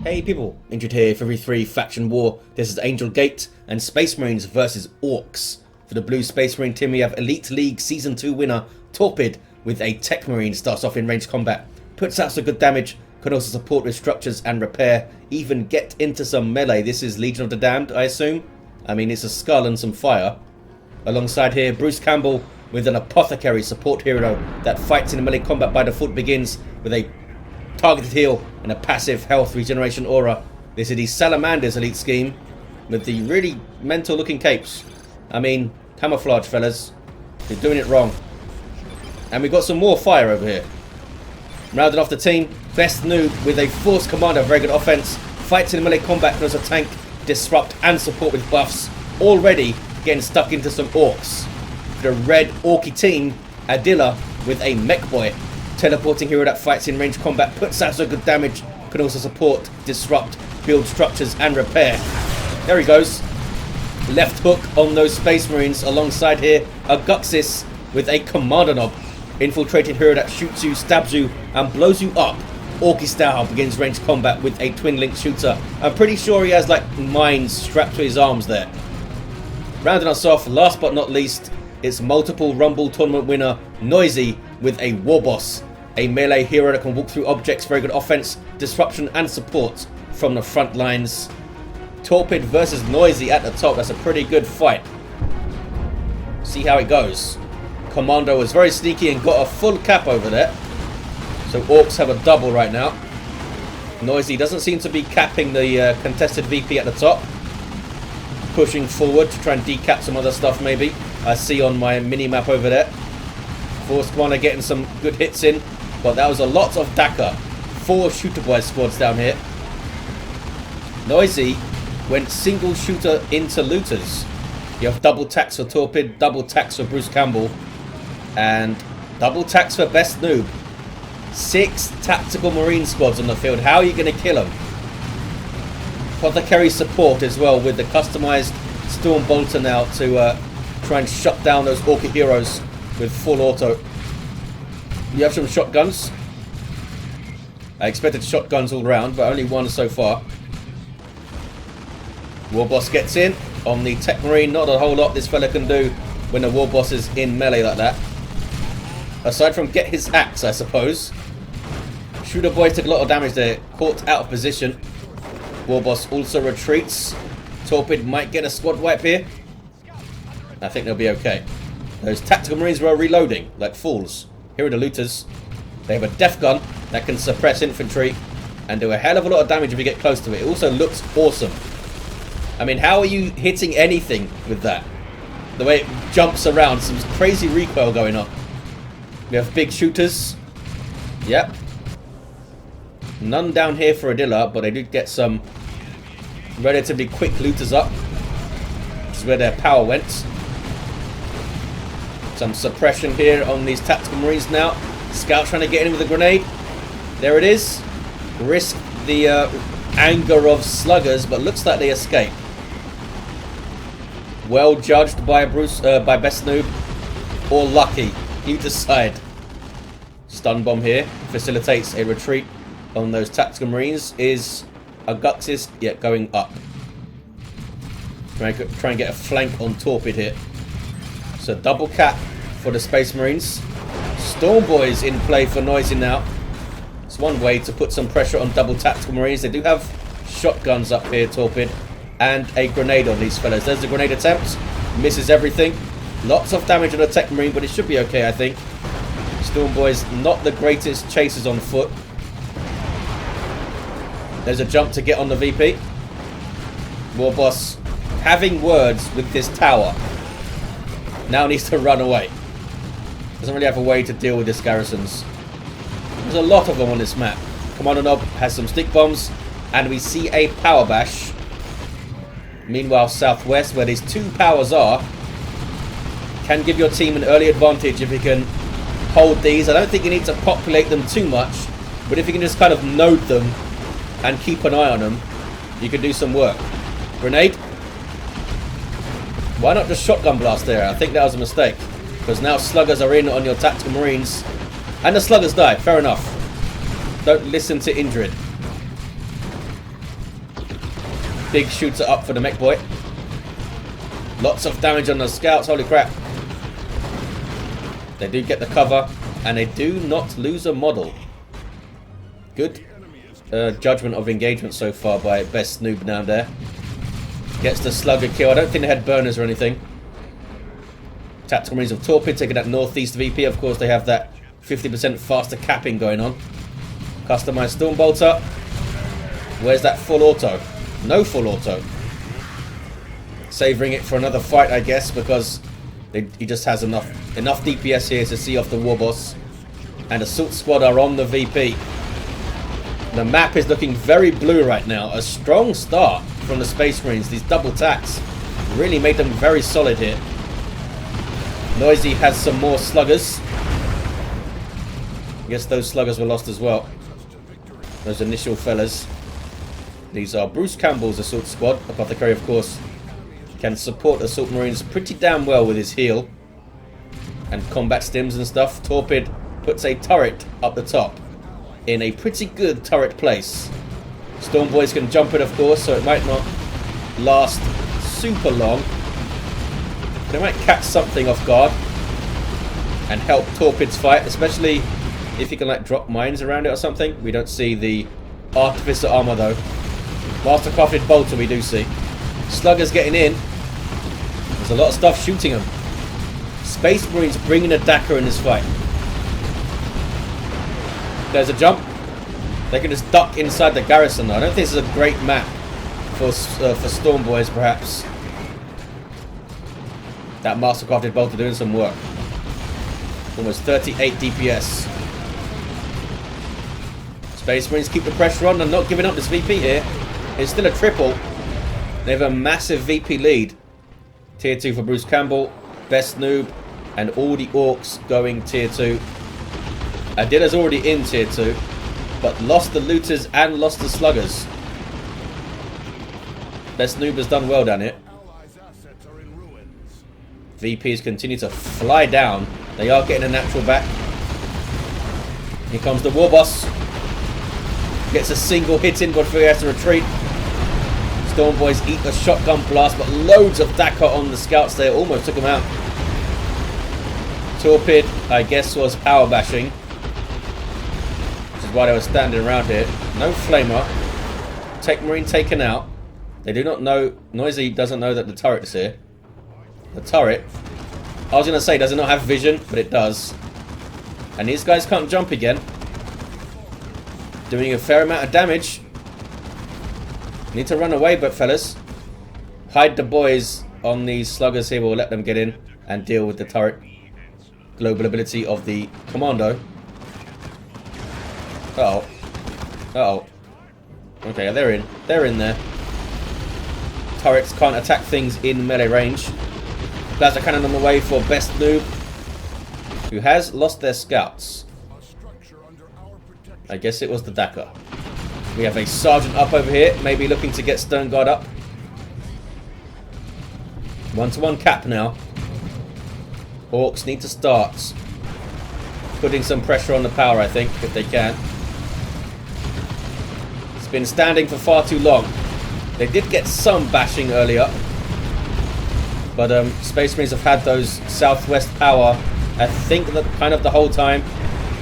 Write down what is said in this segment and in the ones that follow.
Hey people, Injured here for V3 Faction War. This is Angel Gate and Space Marines versus Orks. For the Blue Space Marine team we have Elite League Season 2 winner Torpid with a Techmarine. Starts off in ranged combat, puts out some good damage, can also support with structures and repair, even get into some melee. This is Legion of the Damned, I assume. I mean, it's a skull and some fire. Alongside here, Bruce Campbell with an Apothecary support hero that fights in melee combat by default, begins with a targeted heal and a passive health regeneration aura. This is the Salamander's elite scheme with the really mental looking capes. I mean, camouflage fellas, you're doing it wrong. And we've got some more fire over here. Rounded off the team, Best Noob with a Force Commando, very good offense, fights in melee combat, can also tank, disrupt and support with buffs. Already getting stuck into some Orks. The red Orky team, Adila with a Mekboy, teleporting hero that fights in range combat, puts out some good damage, can also support, disrupt, build structures and repair. There he goes. Left hook on those Space Marines. Alongside here, Aguxyz with a Commando knob, infiltrating hero that shoots you, stabs you and blows you up. Orky style, begins range combat with a twin link shooter. I'm pretty sure he has like mines strapped to his arms there. Rounding us off, last but not least, it's multiple Rumble tournament winner Noisy with a Warboss, a melee hero that can walk through objects, very good offense, disruption and support from the front lines. Torpid versus Noisy at the top. That's a pretty good fight. See how it goes. Kommando was very sneaky and got a full cap over there. So Orks have a double right now. Noisy doesn't seem to be capping the contested VP at the top. Pushing forward to try and decap some other stuff maybe. I see on my mini-map over there. Force Commander getting some good hits in. But that was a lot of DACA. 4 shooter boy squads down here. Noisy went single shooter into looters. You have double tax for Torpid, double tax for Bruce Campbell, and double tax for Best Noob. 6 tactical marine squads on the field. How are you going to kill them? Apothecary support as well with the customized Storm Bolter now to try and shut down those Orca heroes with full auto. You have some shotguns. I expected shotguns all round, but only one so far. Warboss gets in on the Techmarine. Not a whole lot this fella can do when the Warboss is in melee like that. Aside from get his axe, I suppose. Shooter boy took a lot of damage there. Caught out of position. Warboss also retreats. Torpid might get a squad wipe here. I think they'll be okay. Those tactical marines were reloading like fools. Here are the looters. They have a death gun that can suppress infantry and do a hell of a lot of damage if you get close to it. It also looks awesome. I mean, how are you hitting anything with that? The way it jumps around, some crazy recoil going on. We have big shooters. Yep. None down here for Adila, but they did get some relatively quick looters up, which is where their power went. Some suppression here on these tactical marines now. Scout trying to get in with a grenade. There it is. Risk the anger of sluggers, but looks like they escape. Well judged by by Best Noob, or lucky. You decide. Stun bomb here facilitates a retreat on those tactical marines. Is Aguxyz yet going up? Try and get a flank on Torpid here. So double cap for the Space Marines. Storm Boys in play for Noisy now. It's one way to put some pressure on double tactical marines. They do have shotguns up here, Torpid, and a grenade on these fellas. There's the grenade attempt. Misses everything. Lots of damage on the Tech Marine, but it should be okay, I think. Storm Boys not the greatest chasers on foot. There's a jump to get on the VP. Warboss having words with this tower. Now needs to run away. Doesn't really have a way to deal with this garrisons. There's a lot of them on this map. Commando Knob has some stick bombs, and we see a power bash. Meanwhile, southwest, where these 2 powers are, can give your team an early advantage if you can hold these. I don't think you need to populate them too much, but if you can just kind of node them and keep an eye on them, you can do some work. Grenade. Why not just shotgun blast there? I think that was a mistake, because now sluggers are in on your tactical marines, and the sluggers die. Fair enough. Don't listen to Indrid. Big shooter up for the Mekboy. Lots of damage on the scouts. Holy crap. They do get the cover. And they do not lose a model. Good judgment of engagement so far by best noob down there. Gets the slugger kill. I don't think they had burners or anything. Tactical Marines of Torpid taking that northeast VP. Of course, they have that 50% faster capping going on. Customized Stormbolter. Where's that full auto? No full auto. Savouring it for another fight, I guess, because he just has enough DPS here to see off the Warboss. And Assault Squad are on the VP. The map is looking very blue right now. A strong start from the Space Marines. These double attacks really made them very solid here. Noisy has some more sluggers. I guess those sluggers were lost as well. Those initial fellas. These are Bruce Campbell's Assault Squad. Apothecary, of course, can support Assault Marines pretty damn well with his heal and combat stims and stuff. Torpid puts a turret up the top in a pretty good turret place. Storm Boys can jump it, of course, so it might not last super long. They might catch something off guard and help Torpid's fight, especially if he can like drop mines around it or something. We don't see the Artificer armor though. Mastercrafted bolter we do see. Sluggers getting in. There's a lot of stuff shooting them. Space Marines bringing a Dakar in this fight. There's a jump. They can just duck inside the garrison though. I don't think this is a great map for Storm Boys perhaps. That Mastercrafted bolter doing some work. Almost 38 DPS. Space Marines keep the pressure on and not giving up this VP here. It's still a triple. They have a massive VP lead. Tier 2 for Bruce Campbell, Best Noob, and all the Orks going Tier 2. Adila's already in Tier 2, but lost the Looters and lost the Sluggers. Best Noob has done well down here. VPs continue to fly down. They are getting a natural back. Here comes the Warboss. Gets a single hit in before he has to retreat. Storm Boys eat the shotgun blast, but loads of Dakar on the scouts there. Almost took him out. Torpid, I guess, was power bashing, which is why they were standing around here. No flamer. Techmarine taken out. They do not know. Noisy doesn't know that the turret is here. The turret, I was going to say, does it not have vision? But it does. And these guys can't jump again. Doing a fair amount of damage. Need to run away, but fellas. Hide the boys on these sluggers here. We'll let them get in and deal with the turret. Global ability of the Kommando. Uh-oh. Uh-oh. Okay, they're in. They're in there. Turrets can't attack things in melee range. Plasma cannon on the way for Best Noob, who has lost their scouts. I guess it was the Dakar. We have a sergeant up over here, maybe looking to get Stone Guard up. 1-to-1 cap now. Orks need to start putting some pressure on the power, I think, if they can. It's been standing for far too long. They did get some bashing earlier, but Space Marines have had those southwest power, I think, that kind of the whole time.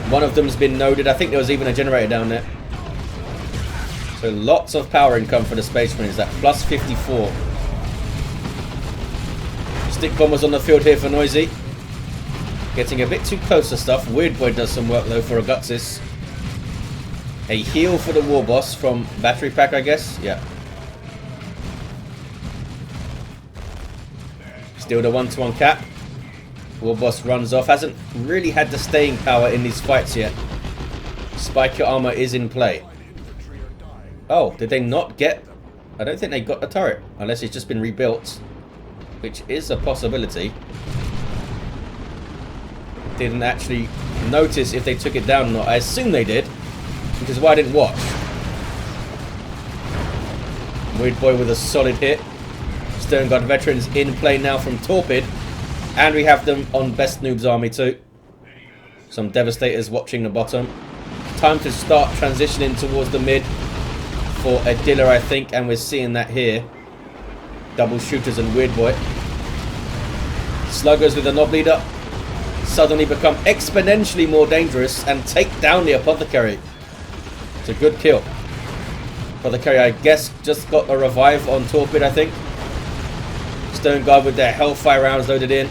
One of them's been noded. I think there was even a generator down there. So lots of power income for the Space Marines. That plus 54. Stick bombers on the field here for Noisy. Getting a bit too close to stuff. Weirdboy does some work though for Aguxyz. A heal for the Warboss from Battery Pack, I guess. Yeah. Still the 1-to-1 cap. Warboss runs off. Hasn't really had the staying power in these fights yet. Spike your armor is in play. Oh, did they not get... I don't think they got the turret. Unless it's just been rebuilt. Which is a possibility. Didn't actually notice if they took it down or not. I assume they did. Which is why I didn't watch. Weirdboy with a solid hit. Stone Guard veterans in play now from Torpid. And we have them on Best Noob's army too. Some Devastators watching the bottom. Time to start transitioning towards the mid. for Adila, I think, and we're seeing that here. Double shooters and Weird Boy. Sluggers with the Knob Leader suddenly become exponentially more dangerous and take down the Apothecary. It's a good kill. Apothecary, I guess, just got a revive on Torpid, I think. Stone Guard with their Hellfire rounds loaded in.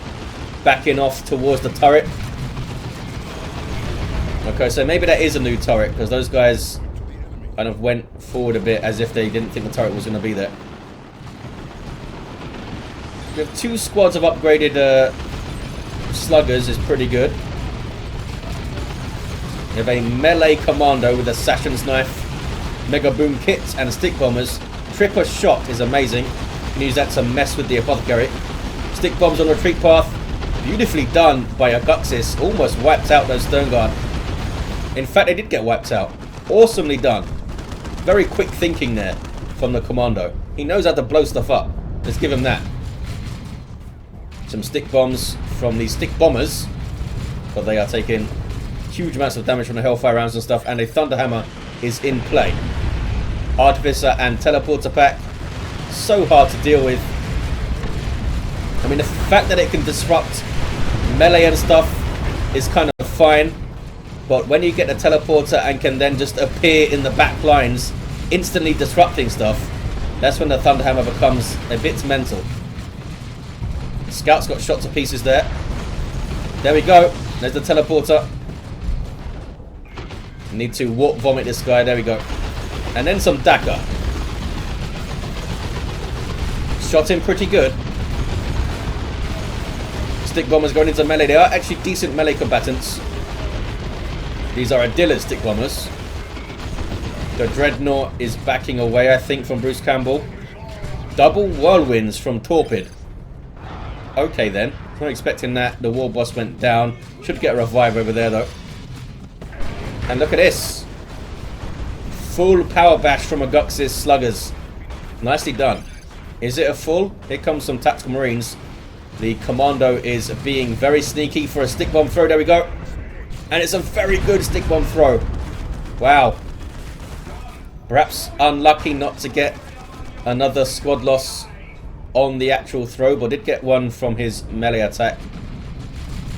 Backing off towards the turret. Okay, so maybe that is a new turret, because those guys kind of went forward a bit as if they didn't think the turret was going to be there. We have 2 squads of upgraded sluggers, is pretty good. We have a melee commando with Assassin's Knife, Mega Boom kit, and stick bombers. Tripper shot is amazing. You can use that to mess with the Apothecary. Stick bombs on retreat path. Beautifully done by Aguxyz. Almost wiped out those Stone Guard. In fact, they did get wiped out. Awesomely done. Very quick thinking there from the Commando. He knows how to blow stuff up. Let's give him that. Some stick bombs from these stick bombers, but they are taking huge amounts of damage from the Hellfire rounds and stuff, and a Thunder Hammer is in play. Artificer and Teleporter pack. So hard to deal with. I mean, the fact that it can disrupt melee and stuff is kind of fine, but when you get the Teleporter and can then just appear in the back lines, instantly disrupting stuff, that's when the Thunder Hammer becomes a bit mental. Scouts got shot to pieces there. There we go. There's the Teleporter. Need to warp vomit this guy. There we go. And then some Dagger. Shot him pretty good. Stick bombers going into melee. They are actually decent melee combatants. These are Adila's stick bombers. The Dreadnought is backing away, I think, from Bruce Campbell. Double whirlwinds from Torpid. Okay then. Not expecting that. The Warboss went down. Should get a revive over there though. And look at this. Full power bash from Aguxyz sluggers. Nicely done. Is it a full? Here comes some tactical marines. The Commando is being very sneaky for a stick bomb throw. There we go. And it's a very good stick bomb throw. Wow. Perhaps unlucky not to get another squad loss on the actual throw, but did get one from his melee attack.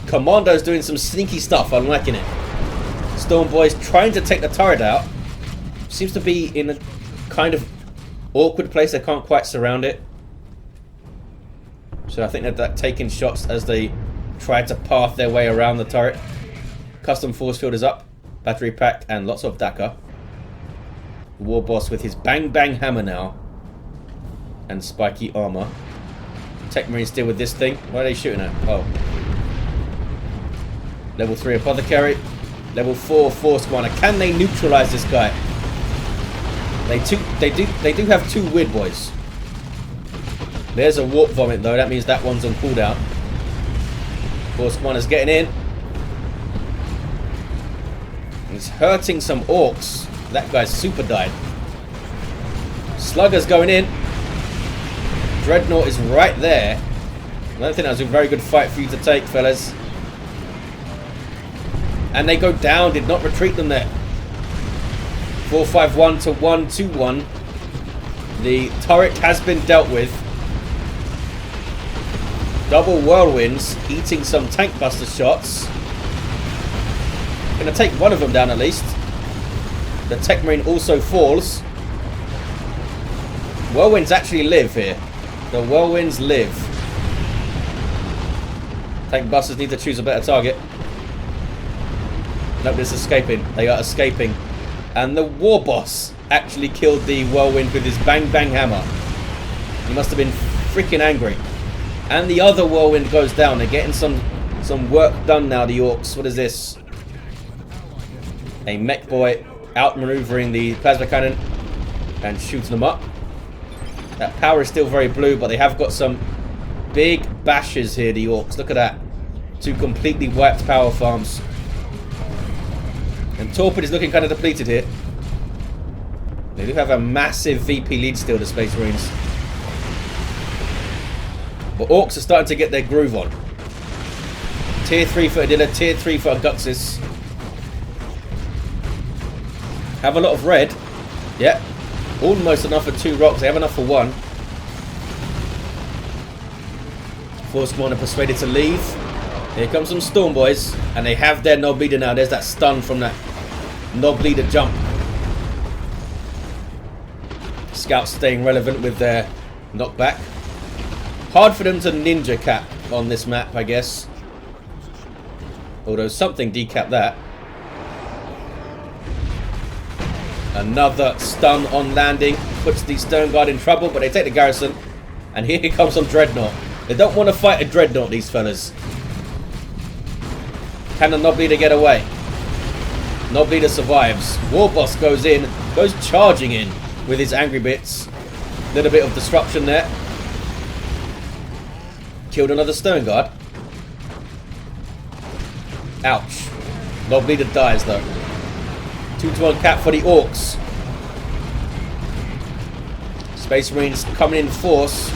Commando's doing some sneaky stuff. I'm liking it. Storm Boy's trying to take the turret out. Seems to be in a kind of awkward place. They can't quite surround it. So I think they're taking shots as they try to path their way around the turret. Custom force field is up. Battery pack and lots of Dagger. Warboss with his bang bang hammer now. And spiky armor. Techmarine still with this thing. What are they shooting at? Oh. Level 3 Apothecary. Level 4 Force Commander. Can they neutralize this guy? They do have 2 Weird Boys. There's a Warp Vomit though. That means that one's on cooldown. Force Commander's getting in. He's hurting some Orks. That guy's super died. Slugger's going in. Dreadnought is right there. I don't think that was a very good fight for you to take, fellas. And they go down. Did not retreat them there. 4-5-1 to 1-2-1. The turret has been dealt with. Double whirlwinds, eating some tank buster shots. Gonna take one of them down at least. The Techmarine also falls. Whirlwinds actually live here. The whirlwinds live. Tank busters need to choose a better target. Nobody's escaping. They are escaping. And the Warboss actually killed the whirlwind with his bang bang hammer. He must have been freaking angry. And the other whirlwind goes down. They're getting some work done now, the Orks. What is this? A Mekboy outmaneuvering the plasma cannon and shooting them up. That power is still very blue, but they have got some big bashes here, the Orks. Look at that. 2 completely wiped power farms. And Torpid is looking kind of depleted here. They do have a massive VP lead still, the Space Marines. But Orks are starting to get their groove on. Tier 3 for Adila, Tier 3 for Aguxyz. Have a lot of red. Yep. Almost enough for 2 rocks. They have enough for 1. Force Commander persuaded to leave. Here comes some Storm Boys. And they have their Knob Leader now. There's that stun from that Knob Leader jump. Scouts staying relevant with their knockback. Hard for them to ninja cap on this map, I guess. Although something decapped that. Another stun on landing. Puts the Stern Guard in trouble, but they take the garrison. And here comes some Dreadnought. They don't want to fight a Dreadnought, these fellas. Can the Knob Leader get away? Knob Leader survives. Warboss goes in. Goes charging in with his angry bits. Little bit of disruption there. Killed another Stern Guard. Ouch. Knob Leader dies though. 2-1 cap for the Orks. Space Marines coming in force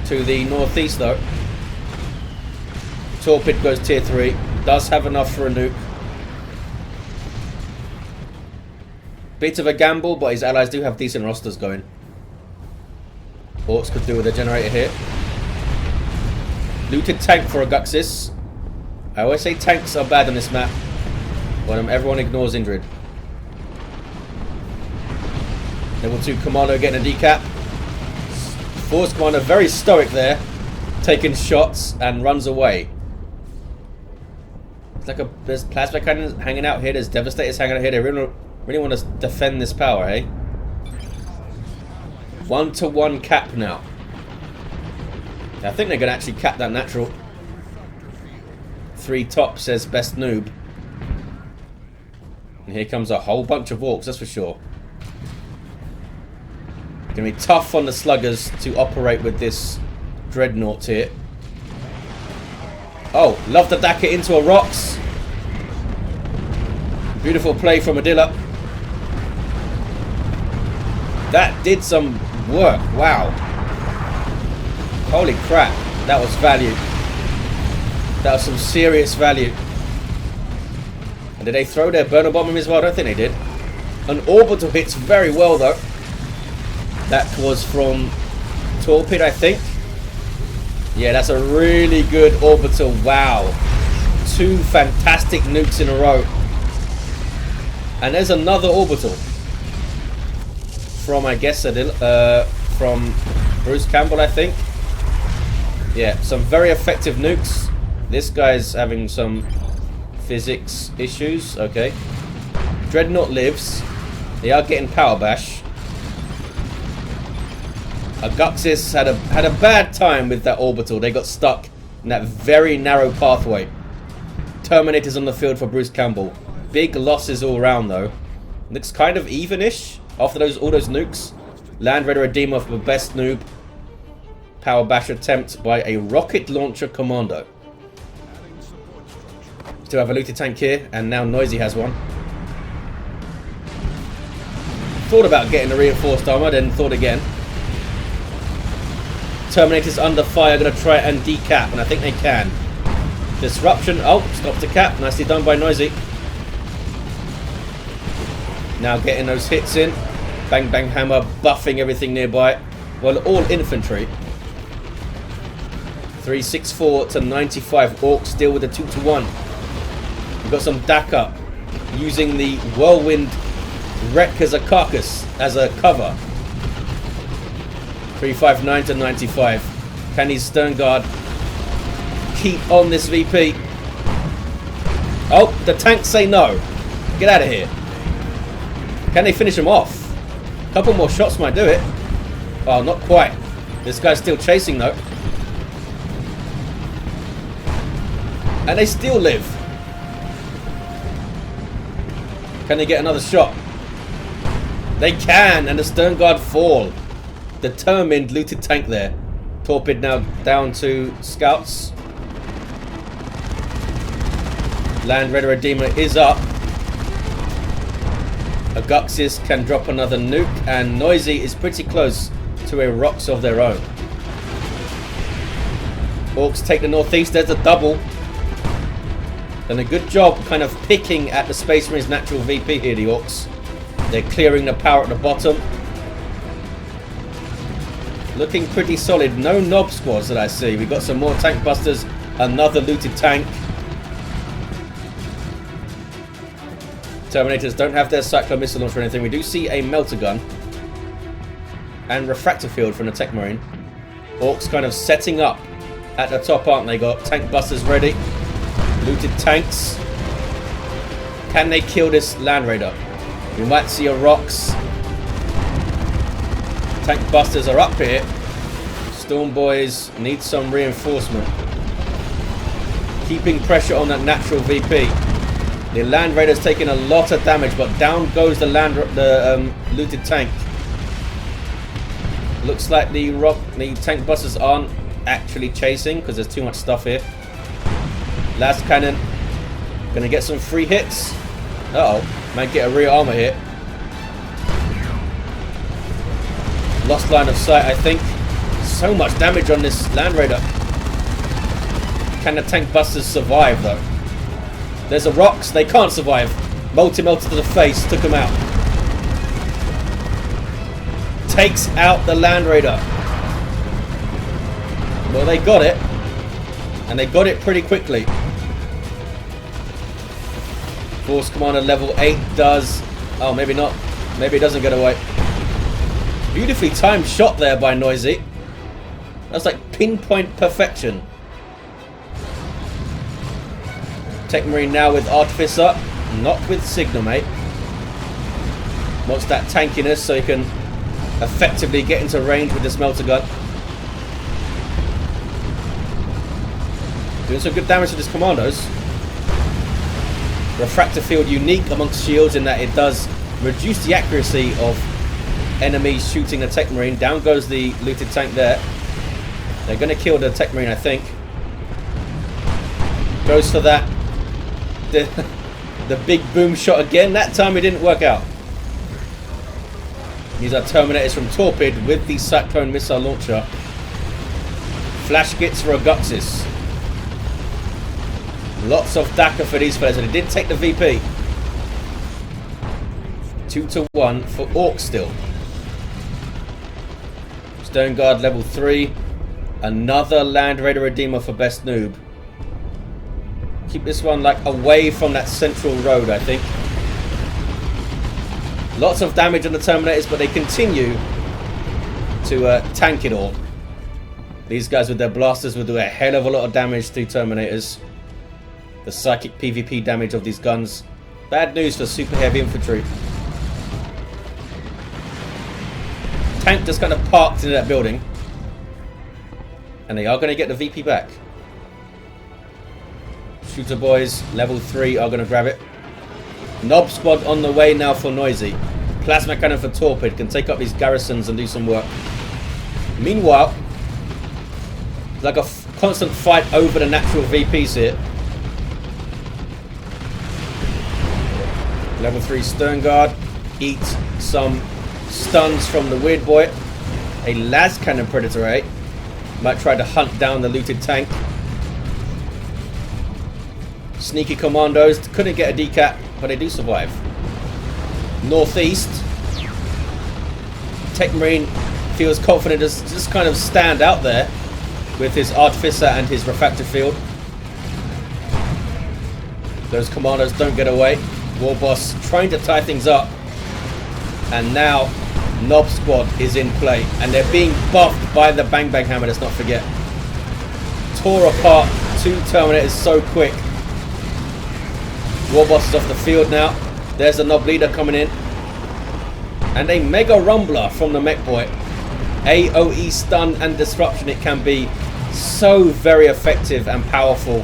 to the northeast though. Torpid goes tier 3. Does have enough for a nuke. Bit of a gamble, but his allies do have decent rosters going. Orks could do with a generator here. Looted tank for Aguxyz. I always say tanks are bad on this map, but everyone ignores Indrid. Level 2 Commando getting a decap. Force Commander very stoic there, taking shots and runs away. It's like there's plasma cannons hanging out here. There's devastators hanging out here. They really want to defend this power, eh? 1-1 cap now. I think they're going to actually cap that natural. 3 top says best noob. And here comes a whole bunch of Orks, that's for sure. Going to be tough on the sluggers to operate with this Dreadnought here. Oh, love to dack it into a rocks. Beautiful play from Adila. That did some work. Wow. Holy crap. That was value. That was some serious value. And did they throw their burner bomb in as well? I don't think they did. An orbital hits very well though. That was from Torpid, I think. Yeah, that's a really good orbital. Wow. 2 fantastic nukes in a row. And there's another orbital. From, I guess, from Bruce Campbell, I think. Yeah, some very effective nukes. This guy's having some physics issues. Okay. Dreadnought lives. They are getting power bash. Aguxyz had a bad time with that orbital. They got stuck in that very narrow pathway. Terminators on the field for Bruce Campbell. Big losses all around though. Looks kind of even-ish after all those nukes. Land Raider Redeemer for best noob. Power bash attempt by a rocket launcher commando. Still have a looted tank here, and now Noisy has one. Thought about getting the reinforced armor, then thought again. Terminators under fire, going to try and decap, and I think they can. Disruption. Oh, stopped the cap. Nicely done by Noisy. Now getting those hits in. Bang, bang, hammer, buffing everything nearby. Well, all infantry. 364 to 95. Orks deal with a 2-1. We've got some DAC up. Using the Whirlwind Wreck as a carcass, as a cover. 359 to 95. Can his Stern Guard keep on this VP? Oh, the tanks say no. Get out of here. Can they finish him off? A couple more shots might do it. Oh, not quite. This guy's still chasing though. And they still live. Can they get another shot? They can, and the Stern Guard fall. Determined looted tank there. Torpid now down to scouts. Land Raider Redeemer is up. Aguxyz can drop another nuke, and Noisy is pretty close to a rocks of their own. Orks take the northeast. There's a double. Done a good job kind of picking at the Space Marines' natural VP here, the Orks. They're clearing the power at the bottom. Looking pretty solid. No knob squads that I see. We got some more tank busters. Another looted tank. Terminators don't have their cyclone missile launcher or anything. We do see a melter gun and refractor field from the Techmarine. Orks kind of setting up at the top, aren't they? Got tank busters ready. Looted tanks. Can they kill this Land Raider? We might see a Rocks. Tank busters are up here. Storm Boys need some reinforcement. Keeping pressure on that natural VP. The Land Raider's taking a lot of damage, but down goes the looted tank. Looks like the tank busters aren't actually chasing because there's too much stuff here. Last cannon gonna get some free hits. Uh oh, might get a rear armor hit. Lost line of sight, I think. So much damage on this Land Raider. Can the tank busters survive though? There's a Rocks, they can't survive. Multi-melter to the face, took him out. Takes out the Land Raider. Well, they got it. And they got it pretty quickly. Force Commander level 8 does... Oh, maybe not. Maybe it doesn't get away. Beautifully timed shot there by Noisy. That's like pinpoint perfection. Techmarine now with Artificer, not with Signal Mate. Wants that tankiness so he can effectively get into range with this melter gun. Doing some good damage to his commandos. Refractor field unique amongst shields in that it does reduce the accuracy of enemies shooting the Techmarine. Down goes the looted tank there. They're going to kill the Techmarine, I think. Goes for that. The big boom shot again. That time it didn't work out. These are Terminators from Torpid with the Cyclone missile launcher. Flash gets for Aguxyz. Lots of DACA for these fellas, and it did take the VP. 2-1 for Orks still. Stone Guard level 3. Another Land Raider Redeemer for best noob. Keep this one like away from that central road, I think. Lots of damage on the Terminators, but they continue to tank it all. These guys with their blasters will do a hell of a lot of damage to Terminators. The psychic PvP damage of these guns. Bad news for super heavy infantry. Tank just kind of parked into that building. And they are going to get the VP back. Shooter Boys, level 3, are going to grab it. Knob Squad on the way now for Noisy. Plasma Cannon for Torpid can take up these garrisons and do some work. Meanwhile, like a constant fight over the natural VPs here. Level 3 Stern Guard. Eat some stuns from the Weird Boy. A Las Cannon Predator 8. Might try to hunt down the looted tank. Sneaky Commandos. Couldn't get a decap, but they do survive. Northeast. Techmarine feels confident to just kind of stand out there with his Artificer and his Refractor Field. Those Commandos don't get away. Warboss trying to tie things up. And now Knob Squad is in play. And they're being buffed by the Bang Bang Hammer, let's not forget. Tore apart 2 Terminators so quick. Warboss is off the field now. There's the Knob Leader coming in. And a Mega Rumbler from the Mekboy. AoE stun and disruption. It can be so very effective and powerful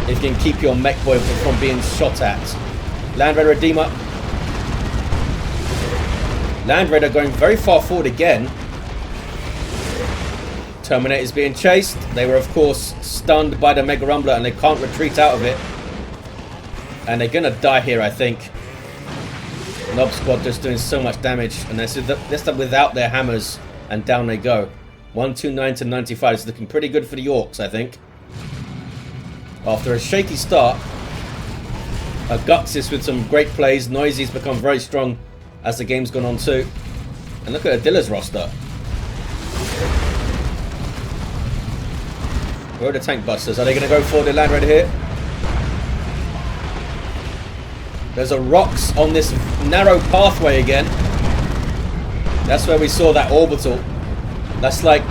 if you can keep your Mekboy from being shot at. Land Raider Redeemer. Land Raider going very far forward again. Terminators being chased. They were of course stunned by the Mega Rumbler and they can't retreat out of it. And they're going to die here, I think. Knob Squad just doing so much damage. And this time without their hammers. And down they go. 129 to 95. It's looking pretty good for the Orks, I think. After a shaky start. Aguxyz with some great plays. Noisy's become very strong as the game's gone on too. And look at Adila's roster. Where are the tank busters? Are they going to go for the land right here? There's a rocks on this narrow pathway again. That's where we saw that orbital. That's like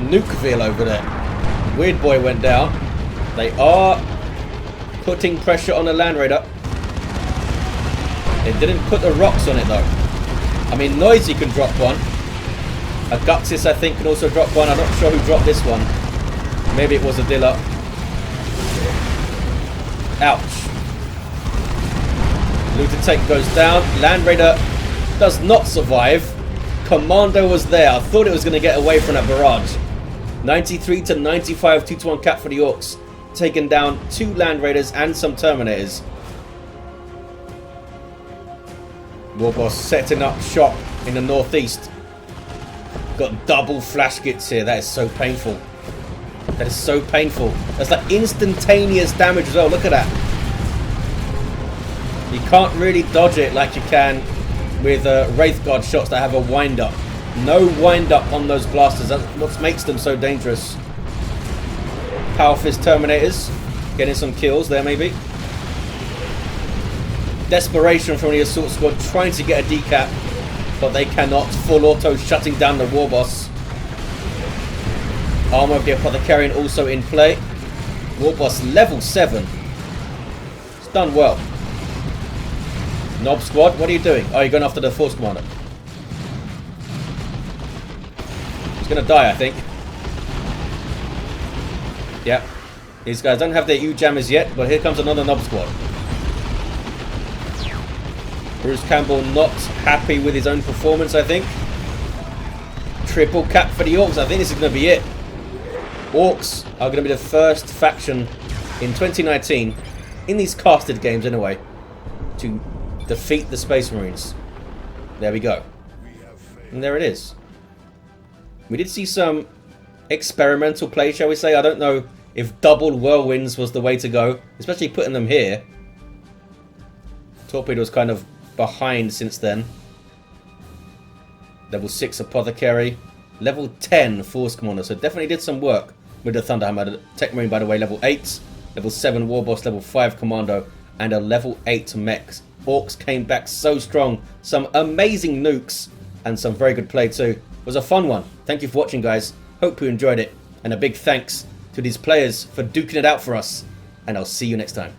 Nukeville over there. Weird Boy went down. They are putting pressure on the Land Raider. They didn't put the rocks on it though. I mean, Noisy can drop one. Aguxyz, I think, can also drop one. I'm not sure who dropped this one. Maybe it was Adila. Ouch. Looted tank goes down. Land Raider does not survive. Commando was there. I thought it was going to get away from that barrage. 93 to 95, 2-1 cap for the Orks. Taking down 2 Land Raiders and some Terminators. Warboss setting up shop in the northeast. Got double flash gits here. That is so painful. That is so painful. That's like instantaneous damage as well. Look at that. You can't really dodge it like you can with Wraith Guard shots that have a wind up. No wind up on those blasters. That's what makes them so dangerous. Power Fist Terminators getting some kills there maybe. Desperation from the Assault Squad trying to get a decap, but they cannot. Full auto shutting down the Warboss. Armor of the Apothecary also in play. Warboss level 7. It's done well. Knob Squad, what are you doing? Oh, you're going after the Force Commander. He's going to die, I think. Yeah. These guys don't have their U-jammers yet, but here comes another Knob Squad. Bruce Campbell not happy with his own performance, I think. Triple cap for the Orks. I think this is going to be it. Orks are going to be the first faction in 2019, in these casted games anyway, to defeat the Space Marines. There we go. And there it is. We did see some experimental play, shall we say. I don't know if double whirlwinds was the way to go, especially putting them here. Torpid was kind of behind since then. Level 6 Apothecary. Level 10 Force Commander. So definitely did some work with the Thunderhammer. Techmarine, by the way, level 8. Level 7 Warboss, level 5 Commando, and a level 8 Mech. Orks came back so strong. Some amazing nukes and some very good play too. It was a fun one. Thank you for watching, guys. Hope you enjoyed it. And a big thanks to these players for duking it out for us. And I'll see you next time.